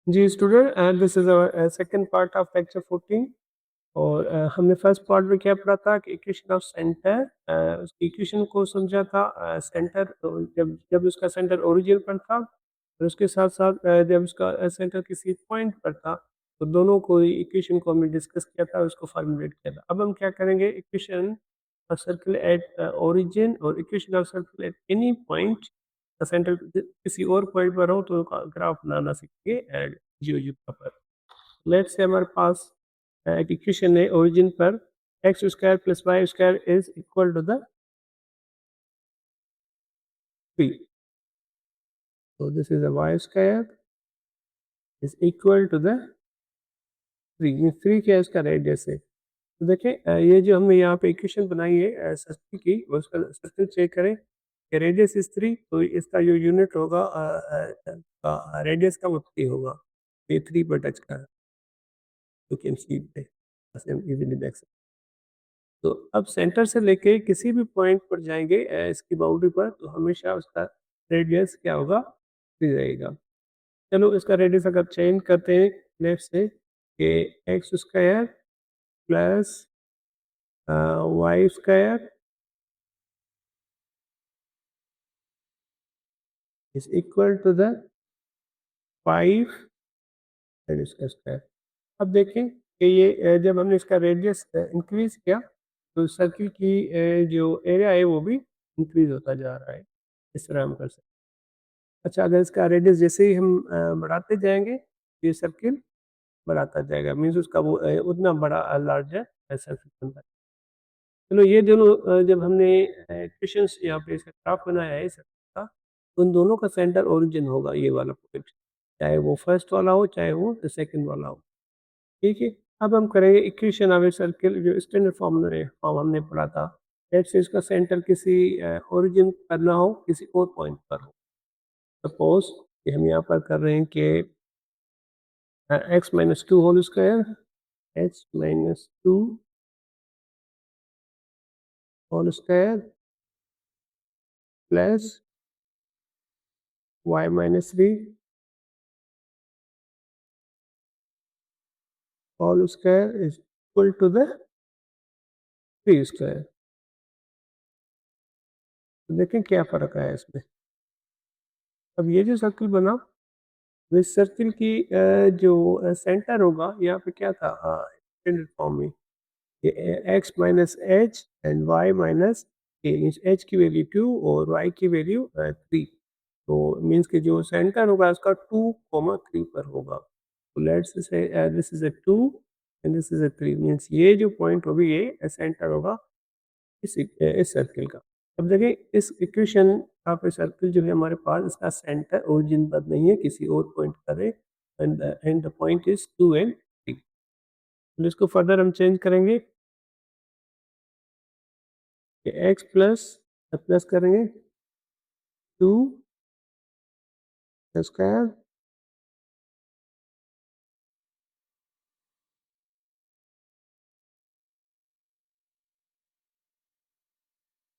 Ji student, this is our second part of lecture 14। और हमने first part में क्या पढ़ा था कि इक्वेशन ऑफ सेंटर, उसकी इक्वेशन को समझा था। सेंटर जब जब उसका सेंटर ओरिजिन पर था और उसके साथ साथ जब उसका सेंटर किसी पॉइंट पर था, तो दोनों को इक्वेशन को हमने डिस्कस किया था, उसको फॉर्मुलेट किया था। अब हम क्या करेंगे, equation of circle at origin और equation of circle at any point centre किसी और पॉइंट पर हो तो ग्राफ बनाना सीखेंगे जियोजेब्रा पर। लेट्स से हमारे पास एक इक्वेशन है ओरिजिन पर, X square plus Y square is equal to the 3। so this is a y square is equal to the 3। ये 3 क्या है, इसका रेडियस है। तो देखिए ये जो हमने यहाँ पे इक्वेशन बनाई है सर्किल की, उसका सर्किल चेक करें कि रेडियस इज 3, तो इसका जो यूनिट होगा रेडियस का वो 3 होगा। ये 3 पर टच कर, यू कैन सी इजीली देख सकते। तो अब सेंटर से लेके किसी भी पॉइंट पर जाएंगे इसकी बाउंड्री पर, तो हमेशा उसका रेडियस क्या होगा, 3 रहेगा। चलो इसका रेडियस अगर चेंज करते हैं लेफ्ट से कि X square plus Y square is equal to the 5 and इसका स्क्वायर। अब देखें कि ये जब हमने इसका रेडियस इंक्रीज किया तो सर्किल की जो एरिया है वो भी इंक्रीज होता जा रहा है। इस तरह हम कर सकते हैं। अच्छा, अगर इसका रेडियस जैसे ही हम बढ़ाते जाएंगे तो ये सर्किल बढ़ाता जाएगा, मीन्स उसका वो उतना बड़ा लार्जर सर्किल बनता है। चलो ये दोनों जब हमने इक्वेशंस यहाँ पे इसका ग्राफ बनाया है सर्किल का, उन दोनों का सेंटर ओरिजिन होगा ये वाला पॉइंट, चाहे वो फर्स्ट वाला हो चाहे वो सेकंड वाला हो। ठीक है। अब हम करेंगे इक्वेशन ऑफ ए सर्किल, जो स्टैंडर्ड फॉर्म हमने पढ़ा था। लेट्स से इसका सेंटर किसी ओरिजिन पर ना हो, किसी और पॉइंट पर हो। सपोज कि हम यहाँ पर कर रहे हैं कि X minus two whole square, X minus two whole square plus Y minus three whole square is equal to the 3 square. तो देखें क्या फर्क आया इसमें। अब ये जो सर्किल बना, तो इस सर्किल की जो सेंटर होगा यहाँ पे क्या था, स्टैंडर्ड फॉर्म में X minus H and Y minus A, H की वैल्यू 2 और वाई की वैल्यू 3। तो मीन्स कि जो सेंटर होगा उसका 2,3 पर होगा। तो let's say this is a 2 and this is a 3, means ये जो पॉइंट होगी ये सेंटर होगा इस सर्किल का। अब देखिए इस इक्वेशन का पे सर्किल जो है हमारे पास, इसका सेंटर ओरिजिन पर नहीं है, किसी और पॉइंट पर है, and the point is 2 and 3। तो इसको फर्दर हम चेंज करेंगे कि एक्स प्लस प्लस करेंगे 2 स्क्वायर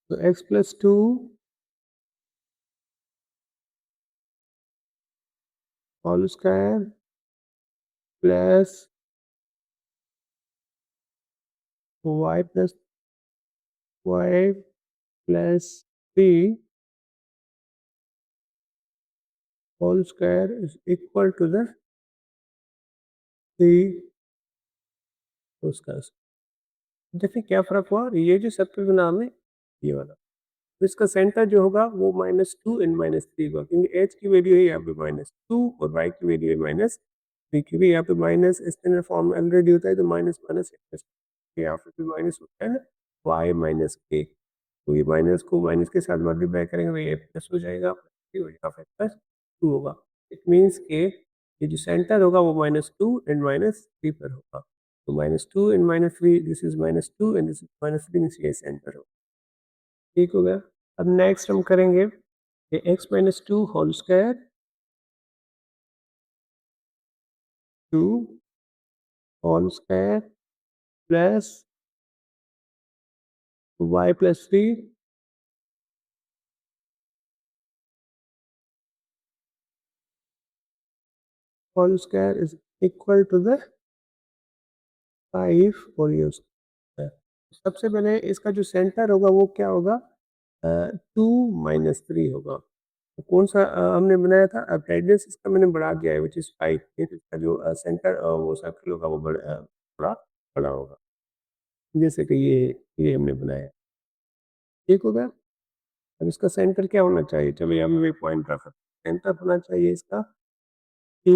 तो X plus 2 whole square plus Y plus Y plus 3 whole square is equal to the 3 उसका। देखिए क्या फर्क हुआ, ये जो सर्किल का नाम है ये वाला, तो इसका सेंटर जो होगा वो -2 एंड -3 होगा, क्योंकि एच की वैल्यू है यहाँ पे -2 और वाई की वैल्यू है -3, क्योंकि यहाँ पे माइनस स्टैंडर्ड फॉर्म में ऑलरेडी होता है, तो माइनस माइनस यहाँ पे भी माइनस होता है ना, वाई माइनस के। तो ये माइनस को माइनस के साथ मल्टीप्लाई करेंगे तो ये प्लस हो जाएगा, यहाँ पे +2 होगा। इट मीन्स के ये जो सेंटर होगा वो -2 एंड -3 पर होगा। तो -2 and -3, this is -2 and this is -3, means ये सेंटर होगा। ठीक हो गया। अब नेक्स्ट हम करेंगे कि X minus two whole square, 2 whole square plus Y plus 3 whole square is equal to the 5 whole square. सबसे पहले इसका जो सेंटर होगा वो क्या होगा, 2 माइनस 3 होगा। तो कौन सा हमने बनाया था, अब रेडियस इसका मैंने बढ़ा दिया है विच इज़ 5, इसका जो सेंटर वो सर्कल होगा वो थोड़ा बड़ा होगा, जैसे कि ये हमने बनाया। ठीक हो गया। अब इसका सेंटर क्या होना चाहिए, चलो यहाँ में पॉइंट रखा, सेंटर होना चाहिए इसका 2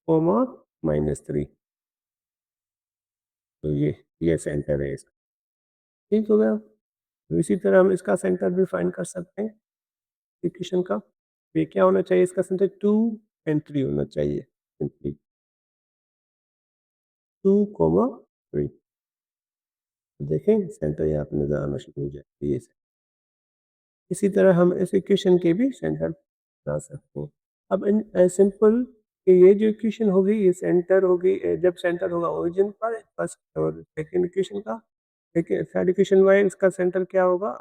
कोमा माइनस 3। तो ये सेंटर है इसका। ठीक हो गया। तो इसी तरह हम इसका सेंटर भी फाइंड कर सकते हैं इक्वेशन का। ये क्या होना चाहिए, इसका सेंटर 2 एंड 3 होना चाहिए, सिंपली 2 कोमा 3। देखें सेंटर यहाँ पे नजर आना शुरू हो जाए ये। इसी तरह हम इस इक्वेशन के भी सेंटर बना सकते हैं। अब इन सिंपल कि ये जो इक्वेशन होगी ये सेंटर होगी, जब सेंटर होगा ओरिजिन पर फर्स्ट और सेकेंड इक्वेशन का, देखिए थर्ड इक्वेशन वाइज इसका सेंटर क्या होगा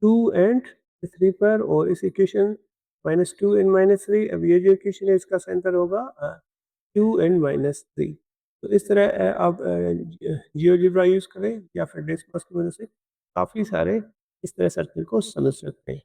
2 एंड 3 पर, और इस इक्वेशन -2 एंड -3, अब ये जो इक्वेशन है इसका सेंटर होगा 2 एंड -3। तो इस तरह आप जियोजेब्रा यूज़ करें या फिर डेस्क की मदद से काफ़ी सारे इस तरह सर्किल को समझ सकते हैं।